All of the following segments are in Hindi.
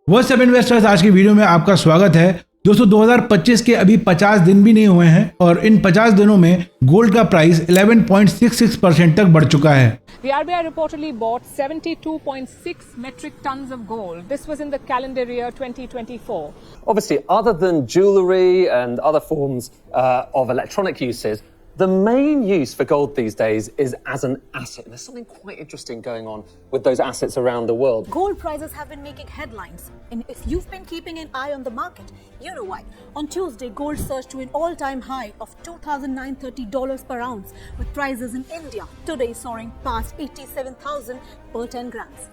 व्हाट्स अप इन्वेस्टर्स, आज की वीडियो में आपका स्वागत है। दोस्तों 2025 के अभी 50 दिन भी नहीं हुए हैं और इन 50 दिनों में गोल्ड का प्राइस 11.66% तक बढ़ चुका है। The RBI reportedly bought 72.6 metric tons of gold. This was in the calendar year 2024. Obviously, other than jewellery and other forms of electronic uses, the main use for gold these days is as an asset. There's something quite interesting going on with those assets around the world. Gold prices have been making headlines. And if you've been keeping an eye on the market, you know why. On Tuesday, gold surged to an all-time high of $2,930 per ounce, with prices in India today soaring past 87,000 per 10 grams.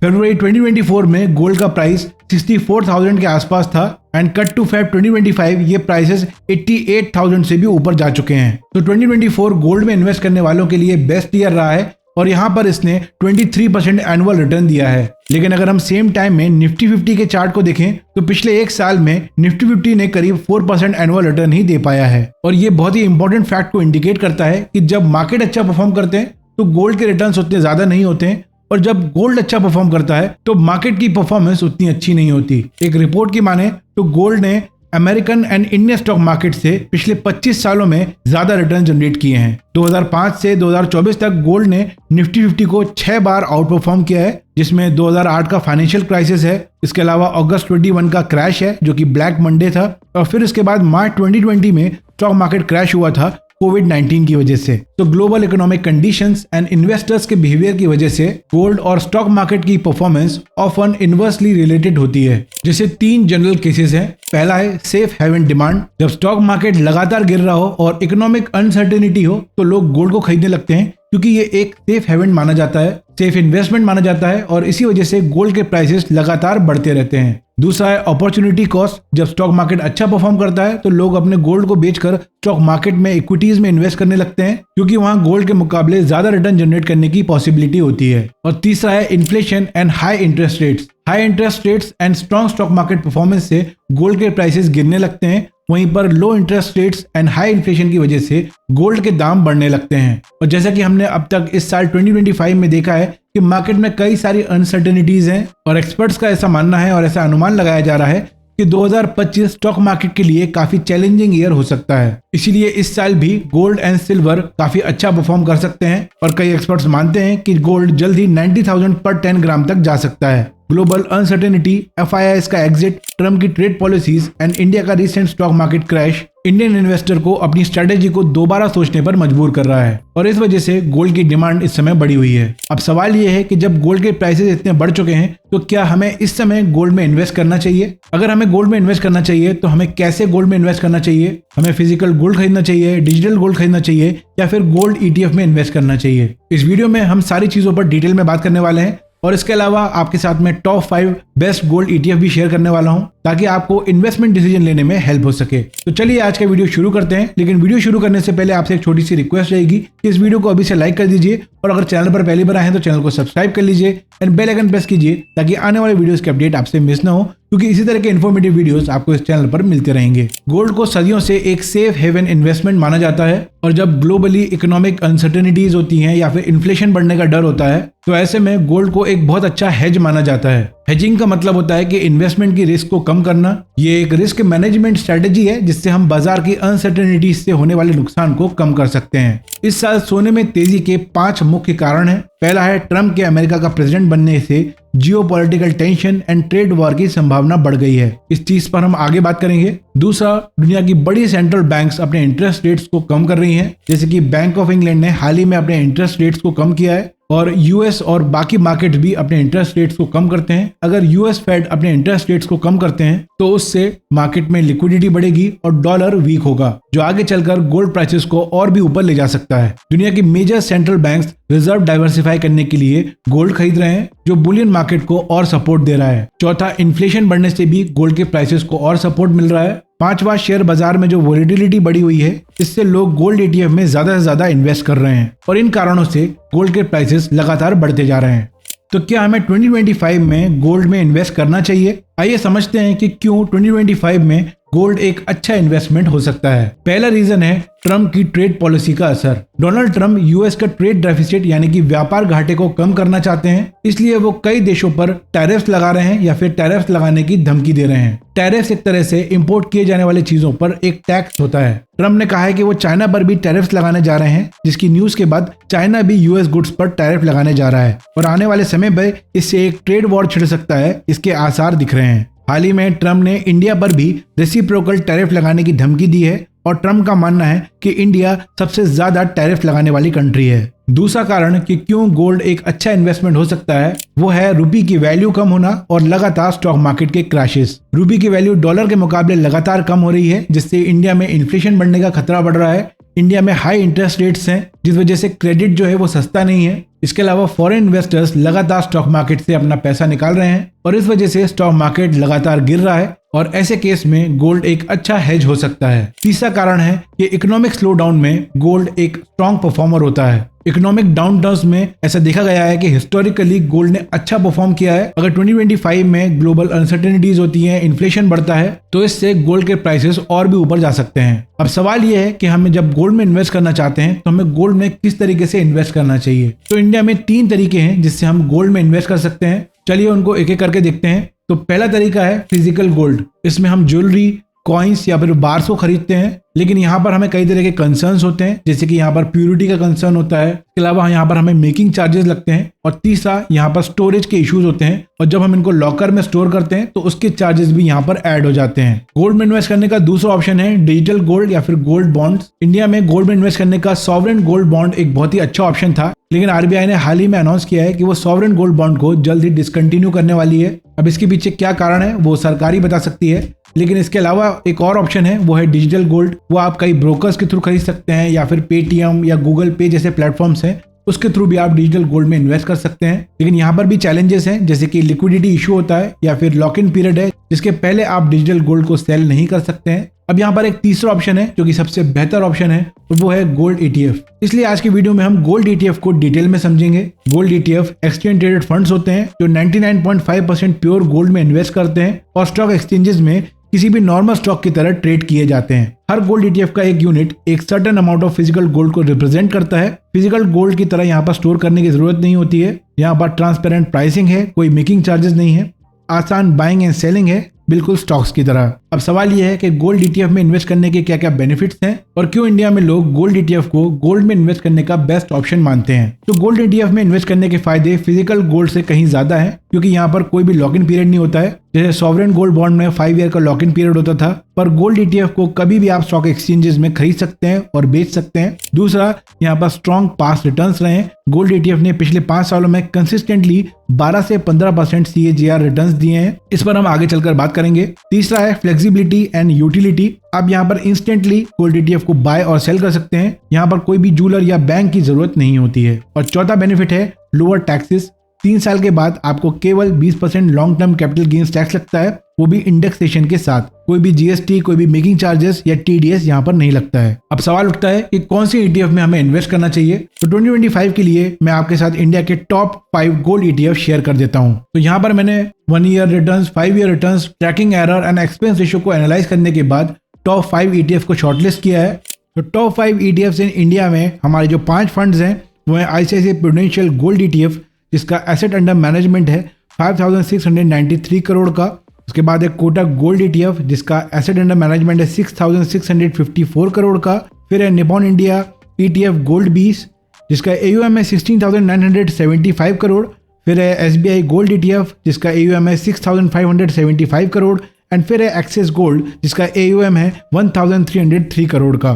फरवरी 2024 में गोल्ड का प्राइस 64,000 के आसपास था एंड कट टू फेब 2025 ये प्राइसेस 88,000 से भी ऊपर जा चुके हैं। तो 2024 गोल्ड में इन्वेस्ट करने वालों के लिए बेस्ट ईयर रहा है और यहाँ पर इसने 23% एनुअल रिटर्न दिया है। लेकिन अगर हम सेम टाइम में निफ्टी 50 के चार्ट को देखें तो पिछले एक साल में निफ्टी 50 ने करीब 4% एनुअल रिटर्न ही दे पाया है। और ये बहुत ही इंपॉर्टेंट फैक्ट को इंडिकेट करता है कि जब मार्केट अच्छा परफॉर्म करते हैं तो गोल्ड के रिटर्न उतने ज्यादा नहीं होते हैं और जब गोल्ड अच्छा परफॉर्म करता है तो मार्केट की परफॉर्मेंस उतनी अच्छी नहीं होती। एक रिपोर्ट की माने तो गोल्ड ने American and Indian stock market से पिछले 25 सालों में ज्यादा रिटर्न जनरेट किए हैं। 2005 से 2024 तक गोल्ड ने निफ्टी 50 को 6 बार आउट परफॉर्म किया है, जिसमें 2008 का फाइनेंशियल क्राइसिस है, इसके अलावा अगस्त 21 का क्रैश है जो कि ब्लैक मंडे था, और फिर इसके बाद मार्च 2020 में स्टॉक मार्केट क्रैश हुआ था कोविड-19 की वजह से। तो global economic conditions and investors के बिहेवियर की वजह से गोल्ड और स्टॉक मार्केट की परफॉर्मेंस ऑफन इनवर्सली रिलेटेड होती है। जैसे 3 जनरल केसेस हैं। पहला है सेफ हेवन डिमांड। जब स्टॉक मार्केट लगातार गिर रहा हो और इकोनॉमिक अनसर्टेनिटी हो तो लोग गोल्ड को खरीदने लगते हैं क्योंकि ये एक सेफ हेवन माना जाता है, सेफ इन्वेस्टमेंट माना जाता है और इसी वजह से गोल्ड के प्राइसेस लगातार बढ़ते रहते हैं। दूसरा है अपॉर्चुनिटी कॉस्ट। जब स्टॉक मार्केट अच्छा परफॉर्म करता है तो लोग अपने गोल्ड को बेचकर स्टॉक मार्केट में इक्विटीज में इन्वेस्ट करने लगते हैं क्योंकि वहां गोल्ड के मुकाबले ज्यादा रिटर्न जनरेट करने की पॉसिबिलिटी होती है। और तीसरा है inflation and high interest rates. High interest rates and strong stock market performance से गोल्ड के प्राइसेस गिरने लगते हैं, वहीं पर लो interest rates and high inflation की वजह से गोल्ड के दाम बढ़ने लगते हैं। और जैसा कि हमने अब तक इस साल 2025 में देखा है कि मार्केट में कई सारी अनसर्टेनिटीज हैं और एक्सपर्ट्स का ऐसा मानना है और ऐसा अनुमान लगाया जा रहा है कि 2025 स्टॉक मार्केट के लिए काफी चैलेंजिंग ईयर हो सकता है। इसीलिए इस साल भी गोल्ड एंड सिल्वर काफी अच्छा परफॉर्म कर सकते हैं और कई एक्सपर्ट्स मानते हैं कि गोल्ड जल्द ही 90,000 पर 10 ग्राम तक जा सकता है। ग्लोबल अनसर्टेनिटी, FIIs का एग्जिट, ट्रम्प की ट्रेड पॉलिसीज एंड इंडिया का recent stock market crash Indian investor को अपनी स्ट्रेटेजी को दोबारा सोचने पर मजबूर कर रहा है और इस वजह से गोल्ड की डिमांड इस समय बढ़ी हुई है। अब सवाल ये है कि जब गोल्ड के प्राइसेस इतने बढ़ चुके हैं तो क्या हमें इस समय गोल्ड में इन्वेस्ट करना चाहिए? अगर हमें गोल्ड में इन्वेस्ट करना चाहिए तो हमें कैसे गोल्ड में इन्वेस्ट करना चाहिए? हमें फिजिकल गोल्ड खरीदना चाहिए, डिजिटल गोल्ड खरीदना चाहिए या फिर गोल्ड ETF में इन्वेस्ट करना चाहिए? इस वीडियो में हम सारी चीजों पर डिटेल में बात करने वाले हैं और इसके अलावा आपके साथ में टॉप 5 बेस्ट गोल्ड ETF भी शेयर करने वाला हूं ताकि आपको इन्वेस्टमेंट डिसीजन लेने में हेल्प हो सके। तो चलिए आज का वीडियो शुरू करते हैं, लेकिन वीडियो शुरू करने से पहले आपसे एक छोटी सी रिक्वेस्ट रहेगी कि इस वीडियो को अभी से लाइक कर दीजिए और अगर चैनल पर पहली बार आए हैं तो चैनल को सब्सक्राइब कर लीजिए एंड बेल आइकन प्रेस कीजिए ताकि आने वाले वीडियोस के अपडेट आपसे मिस ना हो, क्योंकि इसी तरह के इन्फॉर्मेटिव वीडियोस आपको इस चैनल पर मिलते रहेंगे। गोल्ड को सदियों से एक सेफ हेवन इन्वेस्टमेंट माना जाता है और जब ग्लोबली इकोनॉमिक अनसर्टेनिटीज होती हैं या फिर इन्फ्लेशन बढ़ने का डर होता है तो ऐसे में गोल्ड को एक बहुत अच्छा हेज माना जाता है। हेजिंग का मतलब होता है कि इन्वेस्टमेंट की रिस्क को कम करना। ये एक रिस्क मैनेजमेंट स्ट्रेटेजी है जिससे हम बाजार की अनसर्टेनिटी से होने वाले नुकसान को कम कर सकते हैं। इस साल सोने में तेजी के 5 मुख्य कारण हैं। पहला है ट्रम्प के अमेरिका का प्रेसिडेंट बनने से geopolitical tension and trade war की संभावना बढ़ गई है। इस चीज पर हम आगे बात करेंगे। दूसरा, दुनिया की बड़ी सेंट्रल बैंक्स अपने इंटरेस्ट रेट्स को कम कर रही हैं, जैसे कि बैंक ऑफ इंग्लैंड ने हाल ही में अपने इंटरेस्ट रेट्स को कम किया है और यूएस और बाकी मार्केट्स भी अपने इंटरेस्ट रेट्स को कम करते हैं। अगर यूएस फेड अपने इंटरेस्ट रेट्स को कम करते हैं तो उससे मार्केट में लिक्विडिटी बढ़ेगी और डॉलर वीक होगा, जो आगे चलकर गोल्ड प्राइसेस को और भी ऊपर ले जा सकता है। दुनिया की major central banks reserve diversify करने के लिए गोल्ड खरीद रहे हैं, जो बुलियन मार्केट को और सपोर्ट दे रहा है। चौथा, इन्फ्लेशन बढ़ने से भी गोल्ड के प्राइसेस को और सपोर्ट मिल रहा है। पांचवा, शेयर बाजार में जो वोलेटिलिटी बढ़ी हुई है, इससे लोग गोल्ड ETF में ज्यादा से ज्यादा इन्वेस्ट कर रहे हैं और इन कारणों से गोल्ड के प्राइसेस लगातार बढ़ते जा रहे हैं। तो क्या हमें 2025 में गोल्ड में इन्वेस्ट करना चाहिए? आइए समझते हैं कि क्यों 2025 में गोल्ड एक अच्छा इन्वेस्टमेंट हो सकता है। पहला रीजन है ट्रम्प की ट्रेड पॉलिसी का असर। डोनाल्ड ट्रम्प यूएस का ट्रेड डेफिसिट यानी कि व्यापार घाटे को कम करना चाहते हैं, इसलिए वो कई देशों पर टैरिफ्स लगा रहे हैं या फिर टैरिफ्स लगाने की धमकी दे रहे हैं। टैरिफ्स एक तरह से इंपोर्ट किए जाने वाली चीजों पर एक टैक्स होता है। ट्रम्प ने कहा है कि वो चाइना पर भी टैरिफ्स लगाने जा रहे हैं, जिसकी न्यूज के बाद चाइना भी यूएस गुड्स पर टैरिफ लगाने जा रहा है और आने वाले समय में इससे एक ट्रेड वॉर छिड़ सकता है, इसके आसार दिख रहे हैं। हाल ही में ट्रम्प ने इंडिया पर भी रेसिप्रोकल टैरिफ लगाने की धमकी दी है और ट्रम्प का मानना है कि इंडिया सबसे ज्यादा टैरिफ लगाने वाली कंट्री है। दूसरा कारण कि क्यों गोल्ड एक अच्छा इन्वेस्टमेंट हो सकता है वो है रुपी की वैल्यू कम होना और लगातार स्टॉक मार्केट के क्रैशेस। रुपी की वैल्यू डॉलर के मुकाबले लगातार कम हो रही है, जिससे इंडिया में इन्फ्लेशन बढ़ने का खतरा बढ़ रहा है। इंडिया में हाई इंटरेस्ट रेट्स हैं, जिस वजह से क्रेडिट जो है वो सस्ता नहीं है। इसके अलावा फॉरेन इन्वेस्टर्स लगातार स्टॉक मार्केट से अपना पैसा निकाल रहे हैं और इस वजह से स्टॉक मार्केट लगातार गिर रहा है और ऐसे केस में गोल्ड एक अच्छा हेज हो सकता है। तीसरा कारण है कि इकोनॉमिक स्लो डाउन में गोल्ड एक स्ट्रॉन्ग परफॉर्मर होता है। इकोनॉमिक डाउन टर्न्स में ऐसा देखा गया है कि हिस्टोरिकली गोल्ड ने अच्छा परफॉर्म किया है। अगर 2025 में ग्लोबल अनसर्टेनिटीज होती हैं, इन्फ्लेशन बढ़ता है, तो इससे गोल्ड के प्राइसेस और भी ऊपर जा सकते हैं। अब सवाल यह है कि हमें जब गोल्ड में इन्वेस्ट करना चाहते हैं तो हमें गोल्ड में किस तरीके से इन्वेस्ट करना चाहिए। तो इंडिया में 3 तरीके हैं जिससे हम गोल्ड में इन्वेस्ट कर सकते हैं। चलिए उनको एक एक करके देखते हैं। तो पहला तरीका है फिजिकल गोल्ड। इसमें हम ज्वेलरी, कॉइन्स या फिर बार्स को खरीदते हैं, लेकिन यहाँ पर हमें कई तरह के कंसर्न्स होते हैं, जैसे कि यहाँ पर प्यूरिटी का कंसर्न होता है। इसके अलावा यहाँ पर हमें मेकिंग चार्जेस लगते हैं और तीसरा यहाँ पर स्टोरेज के इश्यूज होते हैं और जब हम इनको लॉकर में स्टोर करते हैं तो उसके चार्जेस भी यहाँ पर ऐड हो जाते हैं। गोल्ड में इन्वेस्ट करने का दूसरा ऑप्शन है डिजिटल गोल्ड या फिर गोल्ड बॉन्ड्स। इंडिया में गोल्ड में इन्वेस्ट करने का सॉवरेन गोल्ड बॉन्ड एक बहुत ही अच्छा ऑप्शन था, लेकिन आरबीआई ने हाल ही में अनाउंस किया है कि वो सॉवरेन गोल्ड बॉन्ड को जल्द ही डिसकंटिन्यू करने वाली है। अब इसके पीछे क्या कारण है वो सरकार ही बता सकती है, लेकिन इसके अलावा एक और ऑप्शन है, वो है डिजिटल गोल्ड। वो आप कई ब्रोकर्स के थ्रू खरीद सकते हैं या फिर पेटीएम या गूगल पे जैसे प्लेटफॉर्म्स हैं, उसके थ्रू भी आप डिजिटल गोल्ड में इन्वेस्ट कर सकते हैं। लेकिन यहाँ पर भी चैलेंजेस हैं, जैसे कि लिक्विडिटी इशू होता है या फिर लॉक इन पीरियड है, जिसके पहले आप डिजिटल गोल्ड को सेल नहीं कर सकते हैं। अब यहाँ पर एक तीसरा ऑप्शन है जो कि सबसे बेहतर ऑप्शन है, वो है गोल्ड ईटीएफ। इसलिए आज की वीडियो में हम गोल्ड ईटीएफ को डिटेल में समझेंगे। Gold ETF exchange traded funds होते हैं जो 99.5% प्योर गोल्ड में इन्वेस्ट करते हैं और स्टॉक एक्सचेंजेस में किसी भी नॉर्मल स्टॉक की तरह ट्रेड किए जाते हैं। हर गोल्ड ईटीएफ का एक यूनिट एक certain amount of physical gold को रिप्रेजेंट करता है। फिजिकल गोल्ड की तरह यहाँ पर स्टोर करने की जरूरत नहीं होती है। यहाँ पर ट्रांसपेरेंट प्राइसिंग है, कोई मेकिंग चार्जेस नहीं है, आसान बाइंग एंड सेलिंग है, बिल्कुल स्टॉक्स की तरह। अब सवाल यह है कि गोल्ड ईटीएफ में इन्वेस्ट करने के क्या क्या बेनिफिट्स हैं और क्यों इंडिया में लोग गोल्ड ईटीएफ को गोल्ड में इन्वेस्ट करने का बेस्ट ऑप्शन मानते हैं। तो गोल्ड ईटीएफ में इन्वेस्ट करने के फायदे फिजिकल गोल्ड से कहीं ज्यादा हैं, क्योंकि यहाँ पर कोई भी लॉक इन पीरियड नहीं होता है। जैसे सॉवरेन गोल्ड बॉन्ड में 5 ईयर का लॉक इन पीरियड होता था, पर गोल्ड ईटीएफ को कभी भी आप स्टॉक एक्सचेंजेस में खरीद सकते हैं और बेच सकते हैं। दूसरा, यहाँ पर स्ट्रॉन्ग पास्ट रिटर्न्स रहे। गोल्ड ईटीएफ ने पिछले 5 सालों में कंसिस्टेंटली 12 से 15% CAGR रिटर्न्स दिए हैं। इस पर हम आगे चलकर बात करेंगे। तीसरा है फ्लेक्सिबिलिटी एंड यूटिलिटी। आप यहाँ पर इंस्टेंटली गोल्ड ईटीएफ को बाय और सेल कर सकते हैं। यहाँ पर कोई भी ज्वेलर या बैंक की जरूरत नहीं होती है। और चौथा बेनिफिट है लोअर टैक्सेस। 3 साल के बाद आपको केवल 20% long term capital gains tax लगता है, वो भी इंडेक्सेशन के साथ। कोई भी जीएसटी, कोई भी मेकिंग चार्जेस या टीडीएस यहाँ पर नहीं लगता है। अब सवाल उठता है कि कौन सी ईटीएफ में हमें इन्वेस्ट करना चाहिए। तो 2025 के लिए मैं आपके साथ इंडिया के टॉप 5 गोल्ड ईटीएफ शेयर कर देता हूँ। तो यहाँ पर मैंने 1 year returns, 5 year returns, tracking error and expense ratio को एनालाइज करने के बाद टॉप 5 ईटीएफ को शॉर्टलिस्ट किया है। तो टॉप 5 ईटीएफ इन इंडिया में हमारे जो 5 फंड्स हैं वो है आईसीआईसीआई प्रूडेंशियल गोल्ड ईटीएफ, जिसका एसेट अंडर मैनेजमेंट है 5693 करोड़ का। उसके बाद एक कोटक गोल्ड ईटीएफ, जिसका एसेट अंडर मैनेजमेंट है 6654 करोड़ का। फिर है निपॉन इंडिया ईटीएफ गोल्ड 20, जिसका AUM है 16,975 करोड़। फिर है SBI गोल्ड ईटीएफ, जिसका AUM है 6,575 करोड़। एंड फिर है एक्सिस गोल्ड, जिसका AUM है 1,303 करोड़ का।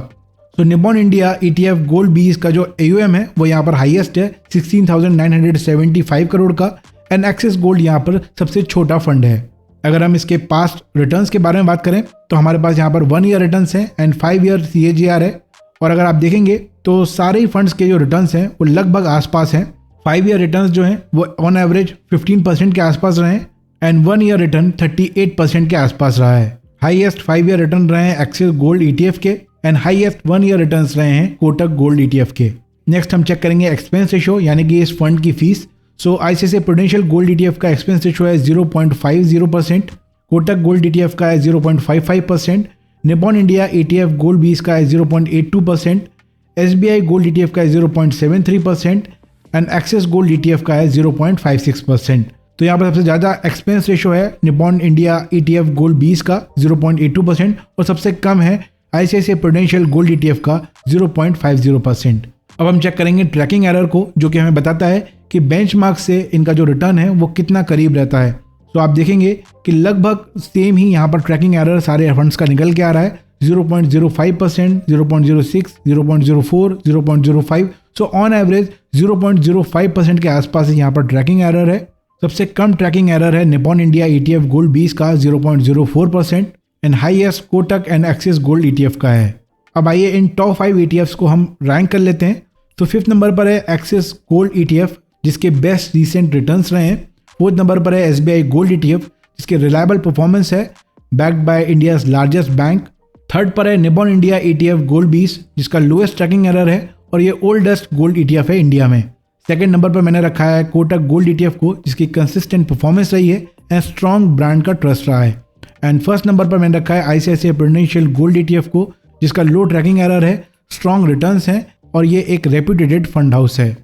तो निपॉन इंडिया ईटीएफ गोल्ड 20 का जो AUM है वो यहाँ पर हाईएस्ट है 16,975 करोड़ का। एंड एक्सिस गोल्ड यहाँ पर सबसे छोटा फंड है। अगर हम इसके पास्ट रिटर्न्स के बारे में बात करें तो हमारे पास यहाँ पर 1 ईयर रिटर्न्स हैं एंड 5 ईयर CAGR है। और अगर आप देखेंगे तो सारे ही फंड्स के जो रिटर्न्स हैं वो लगभग आसपास हैं। 5 ईयर रिटर्न्स जो हैं वो ऑन एवरेज 15% के आसपास रहे हैं एंड 1 ईयर रिटर्न 38% के आसपास रहा है। हाईएस्ट 5 ईयर रिटर्न रहे हैं एक्सिस गोल्ड ईटीएफ के एंड हाईएस्ट 1 ईयर रिटर्न्स रहे हैं कोटक गोल्ड ईटीएफ के। नेक्स्ट हम चेक करेंगे एक्सपेंस रेशियो, यानी कि इस फंड की फीस। सो आईसीआईसीआई प्रूडेंशियल गोल्ड ईटीएफ का एक्सपेंस रेशियो है 0.50%, कोटक गोल्ड ETF का है 0.55%, निपॉन इंडिया ETF गोल्ड 20 का है 0.82%, SBI गोल्ड ETF का है 0.73% एंड एक्सिस गोल्ड ETF का है 0.56%। तो यहाँ पर सबसे ज़्यादा एक्सपेंस रेशो है निपॉन इंडिया ETF गोल्ड 20 का 0.82% और सबसे कम है ICICI प्रूडेंशियल गोल्ड ETF का 0.50%। अब हम चेक करेंगे ट्रैकिंग एरर को, जो कि हमें बताता है कि बेंचमार्क से इनका जो रिटर्न है वो कितना करीब रहता है। तो आप देखेंगे कि लगभग सेम ही यहाँ पर ट्रैकिंग एरर सारे फंड्स का निकल के आ रहा है 0.05%, 0.06, 0.04, 0.05। सो ऑन एवरेज 0.05% के आसपास ही यहाँ पर ट्रैकिंग एरर है। सबसे कम ट्रैकिंग एरर है निपॉन इंडिया ETF गोल्ड 20 का 0.04% and highest Kotak and axis gold ETF का है। अब आइए इन टॉप 5 ETFs को हम रैंक कर लेते हैं। तो 5th नंबर पर है एक्सिस गोल्ड ETF, जिसके बेस्ट रिसेंट रिटर्न्स रहे हैं। 4th नंबर पर है SBI गोल्ड ETF, जिसके रिलायबल परफॉर्मेंस है, backed by India's largest bank. 3rd पर है निपॉन इंडिया ETF गोल्ड 20, जिसका लोएस्ट ट्रैकिंग एरर है और ये ओल्डेस्ट गोल्ड ETF है इंडिया में। 2nd नंबर पर मैंने रखा है कोटक गोल्ड ETF को, जिसकी कंसिस्टेंट परफॉर्मेंस रही है एंड स्ट्रॉन्ग ब्रांड का ट्रस्ट रहा है। एंड 1st नंबर पर मैंने रखा है ICICI प्रूडेंशियल गोल्ड ETF को, जिसका लो ट्रैकिंग एरर है, स्ट्रॉन्ग रिटर्न्स हैं और ये एक रेप्यूटेड फंड हाउस है।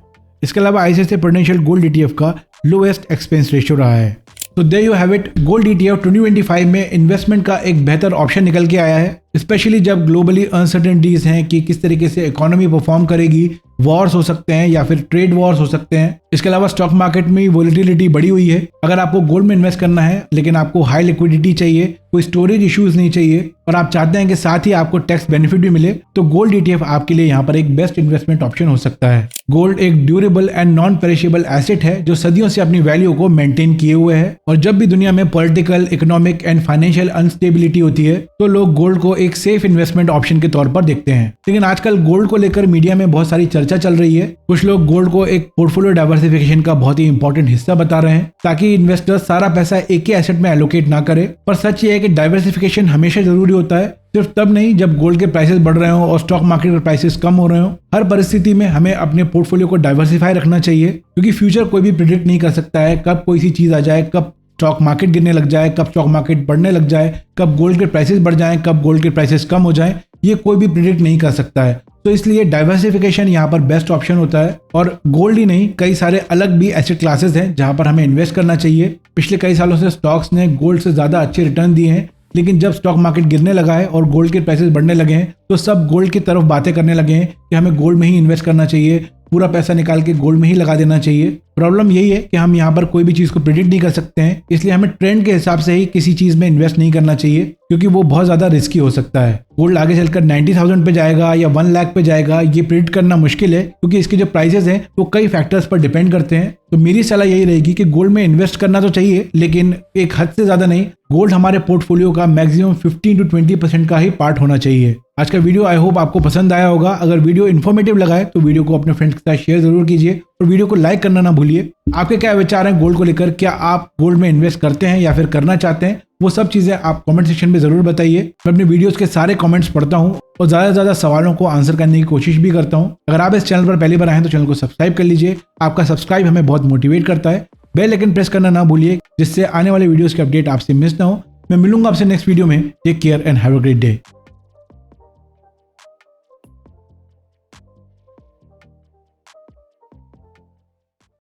इसके अलावा ICICI प्रूडेंशियल गोल्ड ETF का लोएस्ट एक्सपेंस रेशियो रहा है। तो there you have it, gold ETF 2025 में इन्वेस्टमेंट का एक बेहतर ऑप्शन निकल के आया है, स्पेशली जब ग्लोबली अनसर्टेनिटीज हैं कि किस तरीके से इकोनॉमी परफॉर्म करेगी। वॉर्स हो सकते हैं या फिर ट्रेड वॉर्स हो सकते हैं। इसके अलावा स्टॉक मार्केट में वोलेटिलिटी बढ़ी हुई है। अगर आपको गोल्ड में इन्वेस्ट करना है लेकिन आपको हाई लिक्विडिटी चाहिए, कोई स्टोरेज इश्यूज नहीं चाहिए और आप चाहते हैं कि साथ ही आपको टैक्स बेनिफिट भी मिले, तो गोल्ड ETF आपके लिए यहाँ पर एक बेस्ट इन्वेस्टमेंट ऑप्शन हो सकता है। गोल्ड एक durable and non perishable asset है जो सदियों से अपनी वैल्यू को मेंटेन किए हुए है और जब भी दुनिया में political, economic and financial instability होती है तो लोग गोल्ड को एक सेफ इन्वेस्टमेंट ऑप्शन के तौर पर देखते हैं। लेकिन आजकल गोल्ड को लेकर मीडिया में बहुत सारी चर्चा चल रही है। कुछ लोग गोल्ड को एक पोर्टफोलियो डाइवर्सिफिकेशन का बहुत ही इंपॉर्टेंट हिस्सा बता रहे हैं ताकि इन्वेस्टर्स सारा पैसा एक ही एसेट में एलोकेट ना करे। पर सच ये है कि डाइवर्सिफिकेशन हमेशा जरूरी होता है, सिर्फ तब नहीं जब गोल्ड के प्राइसेस बढ़ रहे हो और स्टॉक मार्केट के प्राइसेस कम हो रहे हो। हर परिस्थिति में हमें अपने पोर्टफोलियो को डाइवर्सिफाई रखना चाहिए, क्योंकि फ्यूचर कोई भी प्रिडिक्ट नहीं कर सकता है। कब कोई सी चीज आ जाए, कब स्टॉक मार्केट गिरने लग जाए, कब स्टॉक मार्केट बढ़ने लग जाए, कब गोल्ड के प्राइसेस बढ़ जाएं, कब गोल्ड के प्राइसेस कम हो जाएं, ये कोई भी प्रिडिक्ट नहीं कर सकता है। तो इसलिए डाइवर्सिफिकेशन यहाँ पर बेस्ट ऑप्शन होता है। और गोल्ड ही नहीं, कई सारे अलग भी एसेट क्लासेस हैं जहां पर हमें इन्वेस्ट करना चाहिए। पिछले कई सालों से स्टॉक्स ने गोल्ड से ज्यादा अच्छे रिटर्न दिए हैं, लेकिन जब स्टॉक मार्केट गिरने लगा है और गोल्ड के प्राइसेस बढ़ने लगे हैं तो सब गोल्ड की तरफ बातें करने लगे हैं कि हमें गोल्ड में ही इन्वेस्ट करना चाहिए, पूरा पैसा निकाल के गोल्ड में ही लगा देना चाहिए। प्रॉब्लम यही है कि हम यहाँ पर कोई भी चीज को प्रिडिक्ट नहीं कर सकते हैं, इसलिए हमें ट्रेंड के हिसाब से ही किसी चीज में इन्वेस्ट नहीं करना चाहिए, क्योंकि वो बहुत ज्यादा रिस्की हो सकता है। गोल्ड आगे चलकर 90,000 पे जाएगा या 1 लाख पे जाएगा, ये प्रिडिक्ट करना मुश्किल है, क्योंकि इसके जो प्राइसेस हैं वो कई फैक्टर्स पर डिपेंड करते हैं। तो मेरी सलाह यही रहेगी कि गोल्ड में इन्वेस्ट करना तो चाहिए, लेकिन एक हद से ज्यादा नहीं। गोल्ड हमारे पोर्टफोलियो का मैक्सिमम 15 to 20% का ही पार्ट होना चाहिए। आज का वीडियो आई होप आपको पसंद आया होगा। अगर वीडियो इन्फॉर्मेटिव लगा है तो वीडियो को अपने फ्रेंड्स के साथ शेयर जरूर कीजिए और वीडियो को लाइक करना ना भूलिए। आपके क्या विचार हैं गोल्ड को लेकर? क्या आप गोल्ड में इन्वेस्ट करते हैं या फिर करना चाहते हैं? वो सब चीजें आप कमेंट सेक्शन में जरूर बताइए। मैं अपने वीडियोस के सारे कमेंट्स पढ़ता हूँ और ज्यादा से ज्यादा सवालों को आंसर करने की कोशिश भी करता हूँ। अगर आप इस चैनल पर पहली बार आए हैं तो चैनल को सब्सक्राइब कर लीजिए। आपका सब्सक्राइब हमें बहुत मोटिवेट करता है। बेल आइकन प्रेस करना ना भूलिए, जिससे आने वाले वीडियोस के अपडेट आपसे मिस ना हो। मैं मिलूंगा आपसे नेक्स्ट वीडियो में। Take care and have a great day.